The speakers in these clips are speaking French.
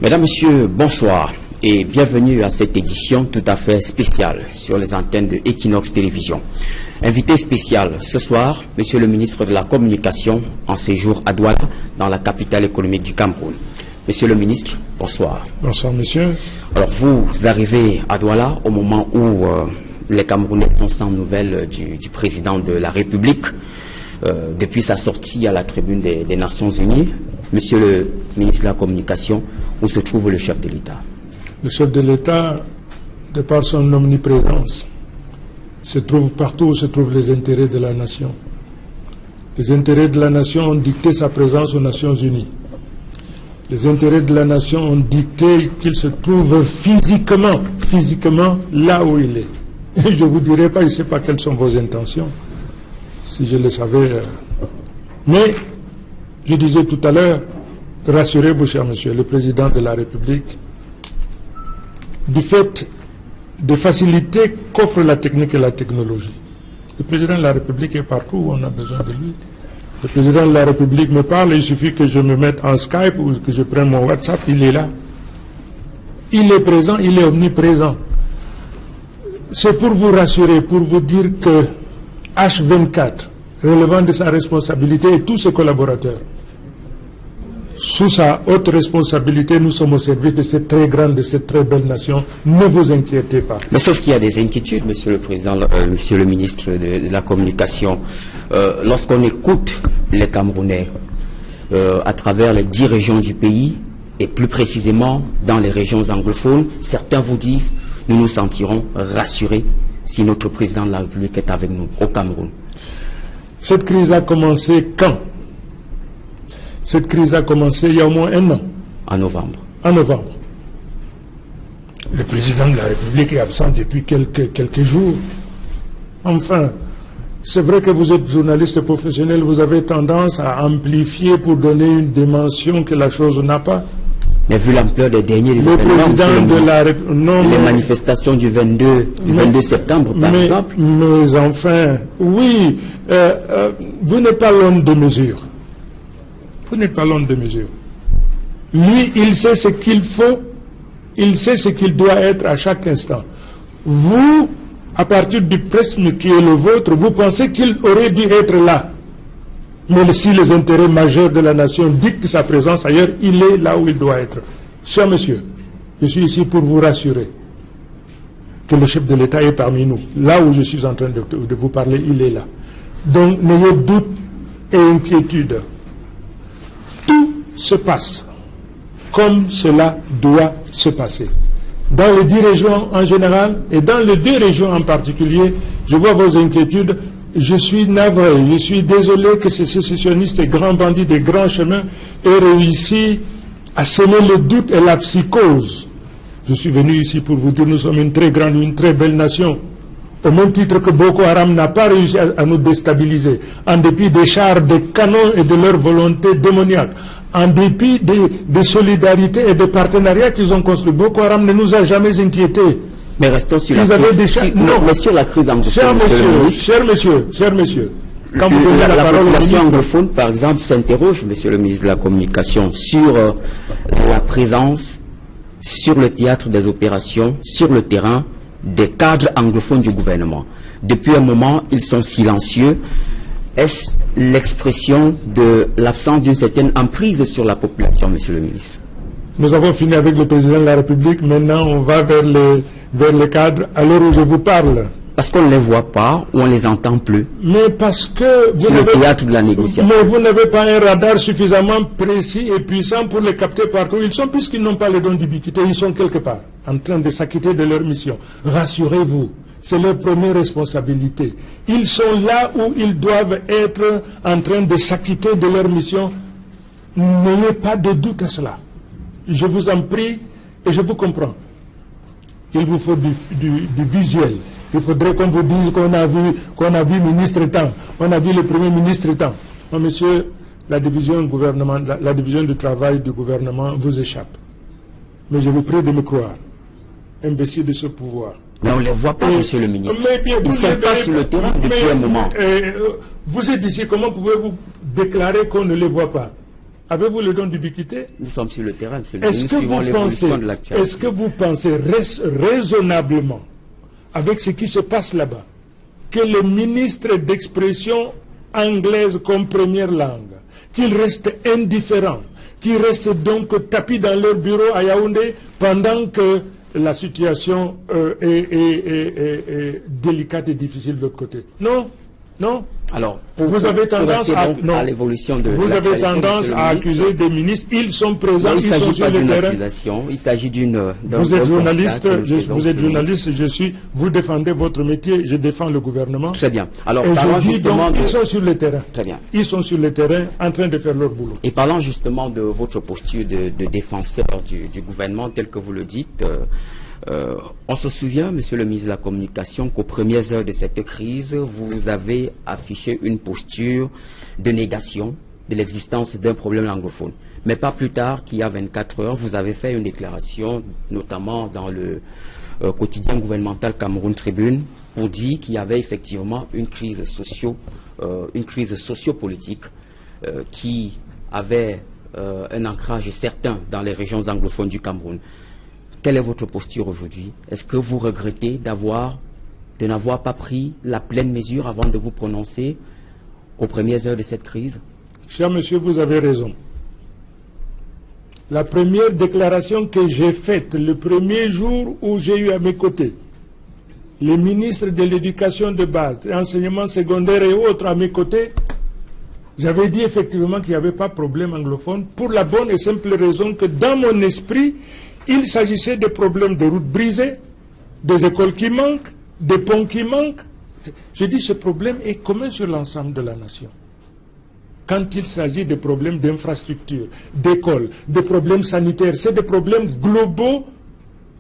Mesdames, Messieurs, bonsoir et bienvenue à cette édition tout à fait spéciale sur les antennes de Equinox Télévision. Invité spécial ce soir, Monsieur le ministre de la Communication en séjour à Douala, dans la capitale économique du Cameroun. Monsieur le ministre, bonsoir. Bonsoir, monsieur. Alors, vous arrivez à Douala au moment où les Camerounais sont sans nouvelles du président de la République depuis sa sortie à la tribune des Nations Unies. Monsieur le ministre de la Communication, où se trouve le chef de l'État? Le chef de l'État, de par son omniprésence, se trouve partout où se trouvent les intérêts de la nation. Les intérêts de la nation ont dicté sa présence aux Nations Unies. Les intérêts de la nation ont dicté qu'il se trouve physiquement là où il est. Et je ne vous dirai pas, je ne sais pas quelles sont vos intentions, si je le savais. Mais, je disais tout à l'heure, rassurez-vous, cher monsieur, le président de la République, du fait des facilités qu'offre la technique et la technologie. Le président de la République est partout où on a besoin de lui. Le président de la République me parle, il suffit que je me mette en Skype ou que je prenne mon WhatsApp, il est là. Il est présent, il est omniprésent. C'est pour vous rassurer, pour vous dire que H24, relevant de sa responsabilité, et tous ses collaborateurs, sous sa haute responsabilité, nous sommes au service de cette très grande, de cette très belle nation. Ne vous inquiétez pas. Mais sauf qu'il y a des inquiétudes, monsieur le président, monsieur le ministre de la Communication. Lorsqu'on écoute les Camerounais à travers les 10 régions du pays, et plus précisément dans les régions anglophones, certains vous disent « nous nous sentirons rassurés si notre président de la République est avec nous au Cameroun ». Cette crise a commencé quand? Cette crise a commencé il y a au moins 1 an. En novembre. En novembre. Le président de la République est absent depuis quelques jours. Enfin, c'est vrai que vous êtes journaliste professionnel, vous avez tendance à amplifier pour donner une dimension que la chose n'a pas. Mais vu l'ampleur des derniers événements, les manifestations du 22 septembre, par exemple. Mais enfin, oui, vous n'êtes pas l'homme de mesure. Vous n'êtes pas l'homme de mesure. Lui, il sait ce qu'il faut, il sait ce qu'il doit être à chaque instant. Vous, à partir du prisme qui est le vôtre, vous pensez qu'il aurait dû être là. Mais si les intérêts majeurs de la nation dictent sa présence ailleurs, il est là où il doit être. Cher monsieur, je suis ici pour vous rassurer que le chef de l'État est parmi nous. Là où je suis en train de vous parler, il est là. Donc, n'ayez doute et inquiétude. Tout se passe comme cela doit se passer. Dans les 10 régions en général et dans les 2 régions en particulier, je vois vos inquiétudes. Je suis navré, je suis désolé que ces sécessionnistes et grands bandits des grands chemins aient réussi à semer le doute et la psychose. Je suis venu ici pour vous dire nous sommes une très grande, une très belle nation. Au même titre que Boko Haram n'a pas réussi à nous déstabiliser, en dépit des chars, des canons et de leur volonté démoniaque, en dépit des solidarités et des partenariats qu'ils ont construits. Boko Haram ne nous a jamais inquiétés. Mais restons sur la crise. Mais sur la crise anglophone, cher monsieur, quand vous donnez la population anglophone, par exemple, s'interroge, monsieur le ministre de la Communication, sur la présence sur le théâtre des opérations, sur le terrain, des cadres anglophones du gouvernement. Depuis un moment, ils sont silencieux. Est-ce l'expression de l'absence d'une certaine emprise sur la population, monsieur le ministre? Nous avons fini avec le président de la République. Maintenant, on va vers les cadres à l'heure où je vous parle. Parce qu'on ne les voit pas ou on ne les entend plus. Mais parce que vous n'avez théâtre de la négociation. Mais vous n'avez pas un radar suffisamment précis et puissant pour les capter partout. Ils sont, puisqu'ils n'ont pas les dons d'ubiquité, ils sont quelque part en train de s'acquitter de leur mission. Rassurez-vous, c'est leur première responsabilité. Ils sont là où ils doivent être en train de s'acquitter de leur mission. N'ayez pas de doute à cela. Je vous en prie et je vous comprends. Il vous faut du visuel. Il faudrait qu'on vous dise qu'on a vu ministre temps, on a vu le premier ministre temps. Non, monsieur, la division du travail du gouvernement vous échappe. Mais je vous prie de me croire, investi de ce pouvoir. Mais on ne les voit pas, monsieur le ministre. Ils ne sont pas sur le terrain depuis un moment. Vous êtes ici, comment pouvez-vous déclarer qu'on ne les voit pas? Avez-vous le don d'ubiquité? Nous sommes sur le terrain, monsieur le ministre, nous suivons l'évolution de l'actualité. Est-ce que vous pensez raisonnablement, avec ce qui se passe là-bas, que le ministre d'expression anglaise comme première langue, qu'il reste indifférent, qu'il reste donc tapis dans leur bureau à Yaoundé pendant que la situation est délicate et difficile de l'autre côté? Non, non. Alors, vous avez tendance à l'évolution de vous avez tendance à accuser des ministres. Ils sont présents, ils sont sur le terrain. Il s'agit d'une. Vous êtes journaliste, vous défendez votre métier, je défends le gouvernement. Très bien. Alors, ils sont sur le terrain. Très bien. Ils sont sur le terrain en train de faire leur boulot. Et parlant justement de votre posture de défenseur du gouvernement, tel que vous le dites, on se souvient, monsieur le ministre de la Communication, qu'aux premières heures de cette crise, vous avez affiché une posture de négation de l'existence d'un problème anglophone. Mais pas plus tard qu'il y a 24 heures, vous avez fait une déclaration, notamment dans le quotidien gouvernemental Cameroun Tribune, pour dire qu'il y avait effectivement une crise sociopolitique qui avait un ancrage certain dans les régions anglophones du Cameroun. Quelle est votre posture aujourd'hui? Est-ce que vous regrettez de n'avoir pas pris la pleine mesure avant de vous prononcer aux premières heures de cette crise? Cher monsieur, vous avez raison. La première déclaration que j'ai faite le premier jour où j'ai eu à mes côtés les ministres de l'éducation de base, de l'enseignement secondaire et autres à mes côtés, j'avais dit effectivement qu'il n'y avait pas de problème anglophone pour la bonne et simple raison que dans mon esprit, il s'agissait de problèmes de routes brisées, des écoles qui manquent, des ponts qui manquent. Je dis ce problème est commun sur l'ensemble de la nation. Quand il s'agit de problèmes d'infrastructures, d'écoles, de problèmes sanitaires, c'est des problèmes globaux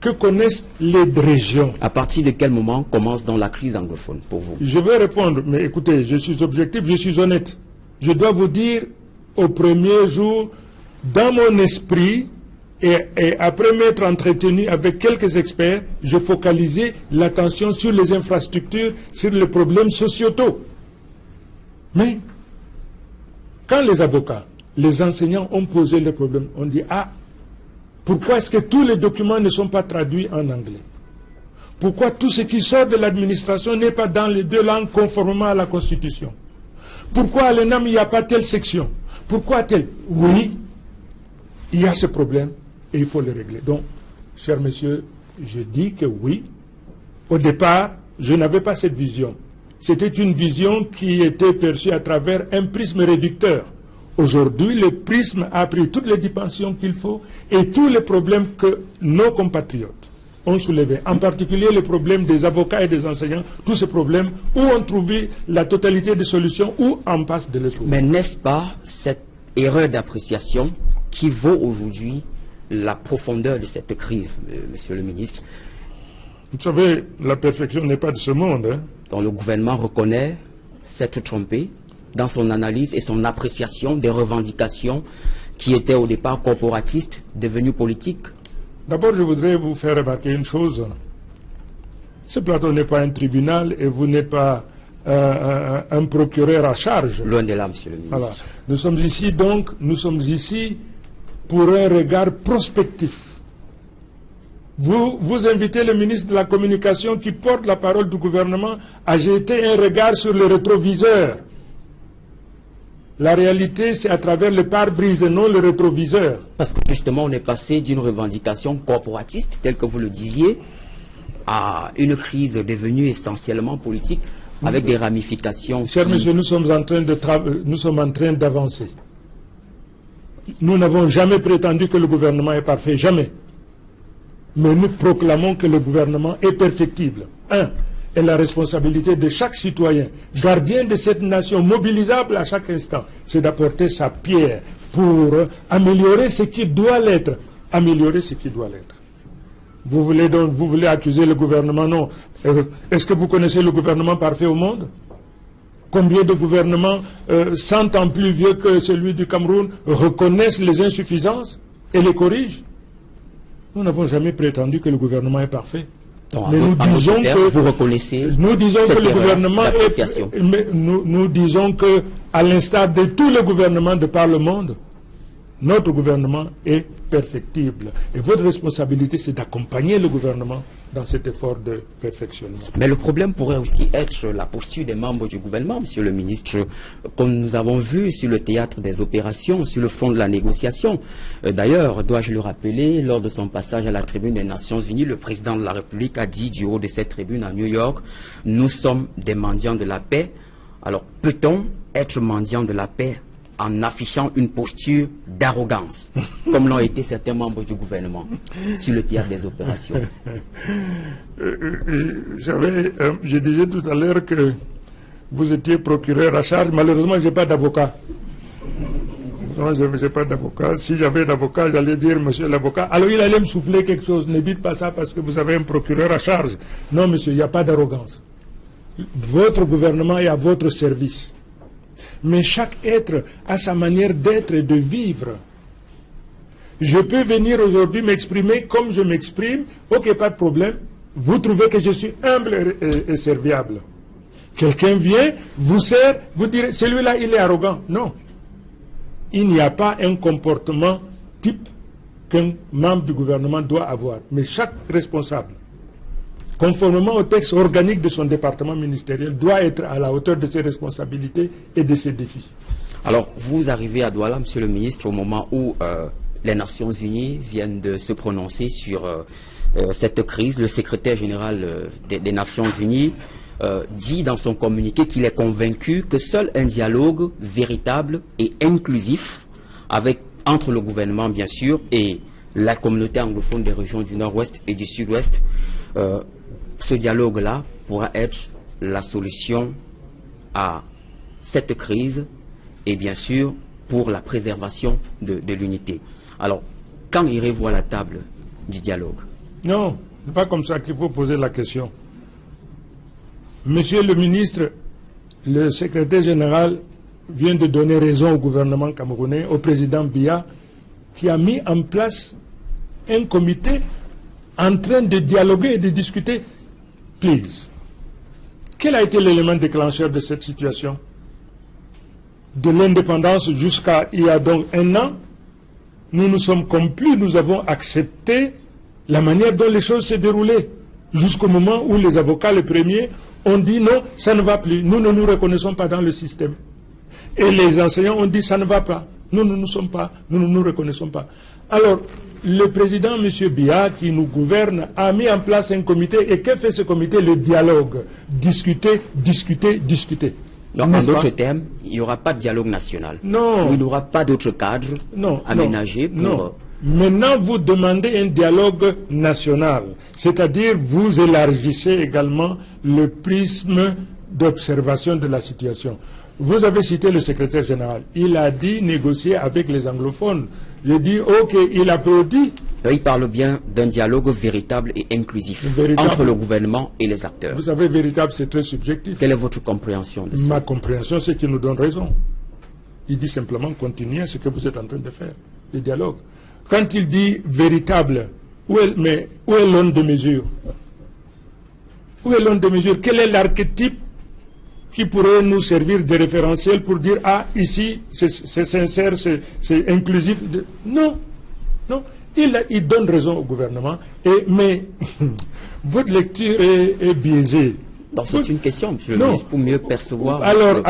que connaissent les régions. À partir de quel moment commence donc la crise anglophone pour vous? Je vais répondre, mais écoutez, je suis objectif, je suis honnête. Je dois vous dire, au premier jour, dans mon esprit, et après m'être entretenu avec quelques experts, je focalisais l'attention sur les infrastructures, sur les problèmes sociétaux. Mais, quand les avocats, les enseignants ont posé le problème, on dit, ah, pourquoi est-ce que tous les documents ne sont pas traduits en anglais? Pourquoi tout ce qui sort de l'administration n'est pas dans les deux langues conformément à la Constitution? Pourquoi à l'ENAM il n'y a pas telle section? Pourquoi telle? Oui, il y a ce problème. Et il faut le régler. Donc, cher monsieur, je dis que oui. Au départ, je n'avais pas cette vision. C'était une vision qui était perçue à travers un prisme réducteur. Aujourd'hui, le prisme a pris toutes les dimensions qu'il faut et tous les problèmes que nos compatriotes ont soulevés, en particulier les problèmes des avocats et des enseignants, tous ces problèmes où on trouvait la totalité des solutions ou en passe de les trouver. Mais n'est-ce pas cette erreur d'appréciation qui vaut aujourd'hui la profondeur de cette crise, monsieur le ministre? Vous savez, la perfection n'est pas de ce monde. Hein. Donc le gouvernement reconnaît s'être trompé dans son analyse et son appréciation des revendications qui étaient au départ corporatistes, devenues politiques. D'abord, je voudrais vous faire remarquer une chose. Ce plateau n'est pas un tribunal et vous n'êtes pas un procureur à charge. Loin de là, monsieur le ministre. Voilà. Nous sommes ici pour un regard prospectif. Vous invitez le ministre de la Communication qui porte la parole du gouvernement à jeter un regard sur le rétroviseur. La réalité, c'est à travers le pare-brise et non le rétroviseur. Parce que justement, on est passé d'une revendication corporatiste, telle que vous le disiez, à une crise devenue essentiellement politique, avec des ramifications. Cher monsieur, nous sommes en train d'avancer. Nous n'avons jamais prétendu que le gouvernement est parfait, jamais. Mais nous proclamons que le gouvernement est perfectible. Et la responsabilité de chaque citoyen, gardien de cette nation, mobilisable à chaque instant, c'est d'apporter sa pierre pour améliorer ce qui doit l'être. Améliorer ce qui doit l'être. Vous voulez accuser le gouvernement? Non. Est-ce que vous connaissez le gouvernement parfait au monde? Combien de gouvernements, 100 ans plus vieux que celui du Cameroun, reconnaissent les insuffisances et les corrigent? Nous n'avons jamais prétendu que le gouvernement est parfait. Donc, mais nous disons que vous reconnaissez. Nous disons que le gouvernement est. Nous disons que, à l'instar de tous les gouvernements de par le monde, notre gouvernement est perfectible. Et votre responsabilité, c'est d'accompagner le gouvernement dans cet effort de perfectionnement. Mais le problème pourrait aussi être la posture des membres du gouvernement, monsieur le ministre, comme nous avons vu sur le théâtre des opérations, sur le front de la négociation. D'ailleurs, dois-je le rappeler, lors de son passage à la tribune des Nations Unies, le président de la République a dit du haut de cette tribune à New York, nous sommes des mendiants de la paix. Alors, peut-on être mendiant de la paix en affichant une posture d'arrogance, comme l'ont été certains membres du gouvernement sur le théâtre des opérations? Vous savez, je disais tout à l'heure que vous étiez procureur à charge. Malheureusement, je n'ai pas d'avocat. Non, je n'ai pas d'avocat. Si j'avais d'avocat, j'allais dire, monsieur l'avocat, alors il allait me souffler quelque chose. Ne dites pas ça parce que vous avez un procureur à charge. Non, monsieur, il n'y a pas d'arrogance. Votre gouvernement est à votre service. Mais chaque être a sa manière d'être et de vivre. Je peux venir aujourd'hui m'exprimer comme je m'exprime, ok, pas de problème. Vous trouvez que je suis humble et serviable. Quelqu'un vient, vous sert, vous direz, celui-là, il est arrogant. Non. Il n'y a pas un comportement type qu'un membre du gouvernement doit avoir. Mais chaque responsable, conformément au texte organique de son département ministériel, doit être à la hauteur de ses responsabilités et de ses défis. Alors, vous arrivez à Douala, monsieur le ministre, au moment où les Nations Unies viennent de se prononcer sur cette crise. Le secrétaire général des Nations Unies dit dans son communiqué qu'il est convaincu que seul un dialogue véritable et inclusif entre le gouvernement, bien sûr, et la communauté anglophone des régions du Nord-Ouest et du Sud-Ouest, ce dialogue-là pourra être la solution à cette crise et bien sûr pour la préservation de l'unité. Alors, quand irez-vous à la table du dialogue? Non, ce n'est pas comme ça qu'il faut poser la question. Monsieur le ministre, le secrétaire général vient de donner raison au gouvernement camerounais, au président Biya, qui a mis en place un comité en train de dialoguer et de discuter. Please. Quel a été l'élément déclencheur de cette situation? De l'indépendance jusqu'à il y a donc un an, nous nous sommes complis, nous avons accepté la manière dont les choses se déroulaient. Jusqu'au moment où les avocats, les premiers, ont dit non, ça ne va plus, nous ne nous reconnaissons pas dans le système. Et les enseignants ont dit ça ne va pas, nous ne nous reconnaissons pas. Alors, le président, M. Biya, qui nous gouverne, a mis en place un comité. Et que fait ce comité? Le dialogue. Discuter, discuter, discuter. Donc, en d'autres termes, il n'y aura pas de dialogue national. Non. Il n'y aura pas d'autre cadre aménagé pour... Non. Maintenant, vous demandez un dialogue national. C'est-à-dire, vous élargissez également le prisme d'observation de la situation. Vous avez cité le secrétaire général. Il a dit négocier avec les anglophones. J'ai dit, ok, il applaudit. Il parle bien d'un dialogue véritable et inclusif entre le gouvernement et les acteurs. Vous savez, véritable, c'est très subjectif. Quelle est votre compréhension de ça? Ma compréhension, c'est qu'il nous donne raison. Il dit simplement continuez ce que vous êtes en train de faire, le dialogue. Quand il dit véritable, où est l'onde de mesure? Où est l'onde de mesure? Quel est l'archétype qui pourrait nous servir de référentiel pour dire, ah, ici, c'est sincère, c'est inclusif? Non, non. Il donne raison au gouvernement, mais votre lecture est biaisée. C'est une question, monsieur le ministre, pour mieux percevoir. Alors,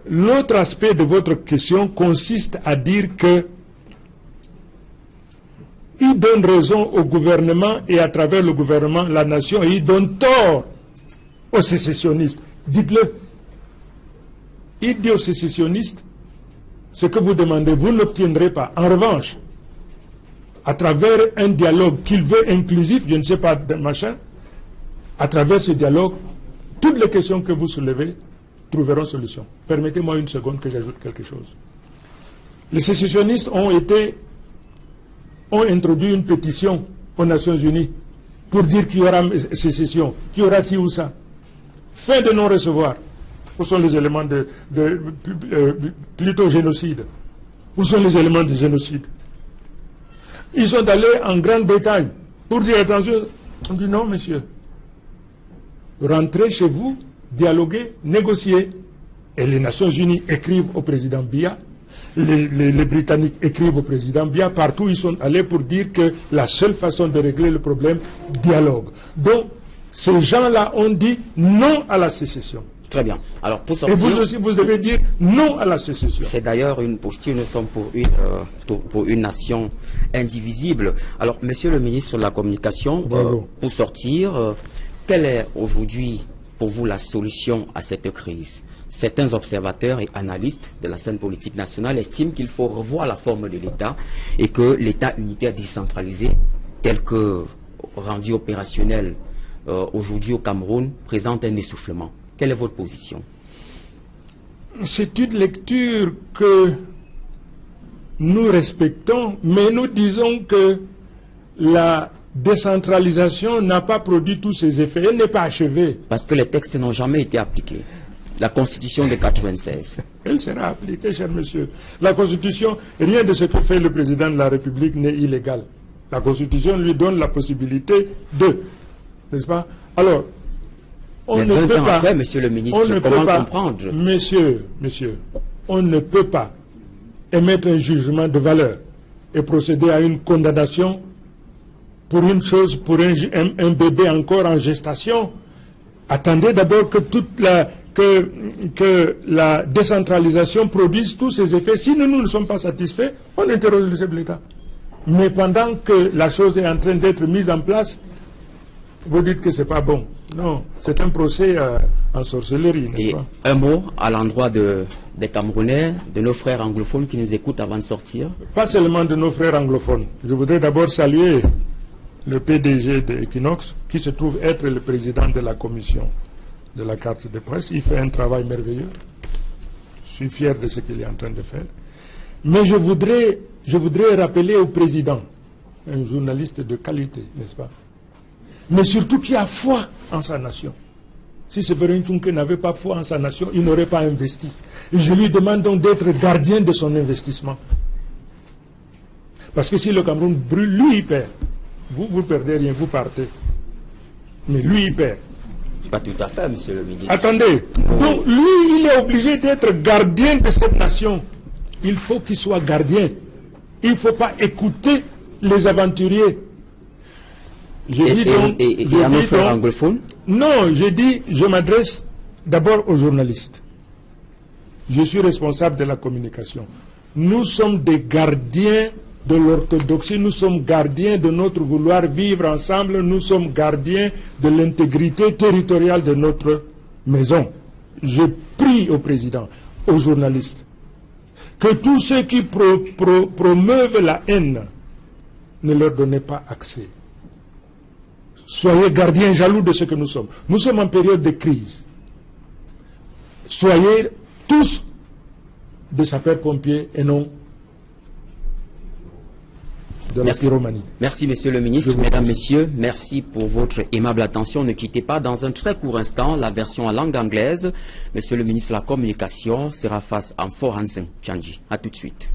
l'autre aspect de votre question consiste à dire que il donne raison au gouvernement et à travers le gouvernement, la nation, et il donne tort aux sécessionnistes. Dites-le. Il dit aux sécessionnistes, ce que vous demandez, vous n'obtiendrez pas. En revanche, à travers un dialogue qu'il veut inclusif, je ne sais pas, machin, à travers ce dialogue, toutes les questions que vous soulevez trouveront solution. Permettez-moi une seconde que j'ajoute quelque chose. Les sécessionnistes ont introduit une pétition aux Nations Unies pour dire qu'il y aura sécession, qu'il y aura ci ou ça. Fin de non-recevoir. Où sont les éléments plutôt génocide? Où sont les éléments de génocide? Ils sont allés en grand détail pour dire attention. On dit non, monsieur. Rentrez chez vous, dialoguez, négociez. Et les Nations Unies écrivent au président Biya. les Britanniques écrivent au président Biya, partout ils sont allés pour dire que la seule façon de régler le problème, dialogue. Donc, ces gens-là ont dit non à la sécession. Très bien. Alors, pour sortir, et vous aussi, vous devez dire non à la sécession. C'est d'ailleurs une posture, nous sommes pour une nation indivisible. Alors, monsieur le ministre de la Communication, pour sortir, quelle est aujourd'hui pour vous la solution à cette crise? Certains observateurs et analystes de la scène politique nationale estiment qu'il faut revoir la forme de l'État et que l'État unitaire décentralisé, tel que rendu opérationnel aujourd'hui au Cameroun, présente un essoufflement. Quelle est votre position? C'est une lecture que nous respectons, mais nous disons que la décentralisation n'a pas produit tous ses effets. Elle n'est pas achevée. Parce que les textes n'ont jamais été appliqués. La Constitution de 1996. Elle sera appliquée, cher monsieur. La Constitution, rien de ce que fait le président de la République n'est illégal. La Constitution lui donne la possibilité de, n'est-ce pas? Alors, on ne peut pas. Après, monsieur le ministre, comment comprendre? Monsieur, on ne peut pas émettre un jugement de valeur et procéder à une condamnation pour une chose, pour un bébé encore en gestation. Attendez d'abord que que la décentralisation produise tous ses effets. Si nous ne sommes pas satisfaits, on interroge le chef de l'État. Mais pendant que la chose est en train d'être mise en place, vous dites que ce n'est pas bon. Non, c'est un procès en sorcellerie, n'est-ce pas? Un mot à l'endroit des Camerounais, de nos frères anglophones qui nous écoutent avant de sortir? Pas seulement de nos frères anglophones. Je voudrais d'abord saluer le PDG de Equinox, qui se trouve être le président de la commission de la carte de presse. Il fait un travail merveilleux. Je suis fier de ce qu'il est en train de faire. Mais je voudrais rappeler au président, un journaliste de qualité, n'est-ce pas? Mais surtout qui a foi en sa nation. Si Séverin Tchounkè n'avait pas foi en sa nation, il n'aurait pas investi. Et je lui demande donc d'être gardien de son investissement. Parce que si le Cameroun brûle, lui il perd. Vous perdez rien, vous partez. Mais lui il perd. Pas tout à fait, monsieur le ministre. Attendez. Donc lui, il est obligé d'être gardien de cette nation. Il faut qu'il soit gardien. Il ne faut pas écouter les aventuriers. Et à nos frères anglophones? Non, je m'adresse d'abord aux journalistes. Je suis responsable de la communication. Nous sommes des gardiens de l'orthodoxie, nous sommes gardiens de notre vouloir vivre ensemble, nous sommes gardiens de l'intégrité territoriale de notre maison. Je prie au président, aux journalistes, que tous ceux qui promeuvent la haine, ne leur donnez pas accès. Soyez gardiens jaloux de ce que nous sommes. Nous sommes en période de crise. Soyez tous des sapeurs-pompiers et non de la pyromanie. Merci, monsieur le ministre. Mesdames, messieurs, merci pour votre aimable attention. Ne quittez pas. Dans un très court instant, la version en langue anglaise. Monsieur le ministre de la Communication sera face à Foransen Tchandji. A tout de suite.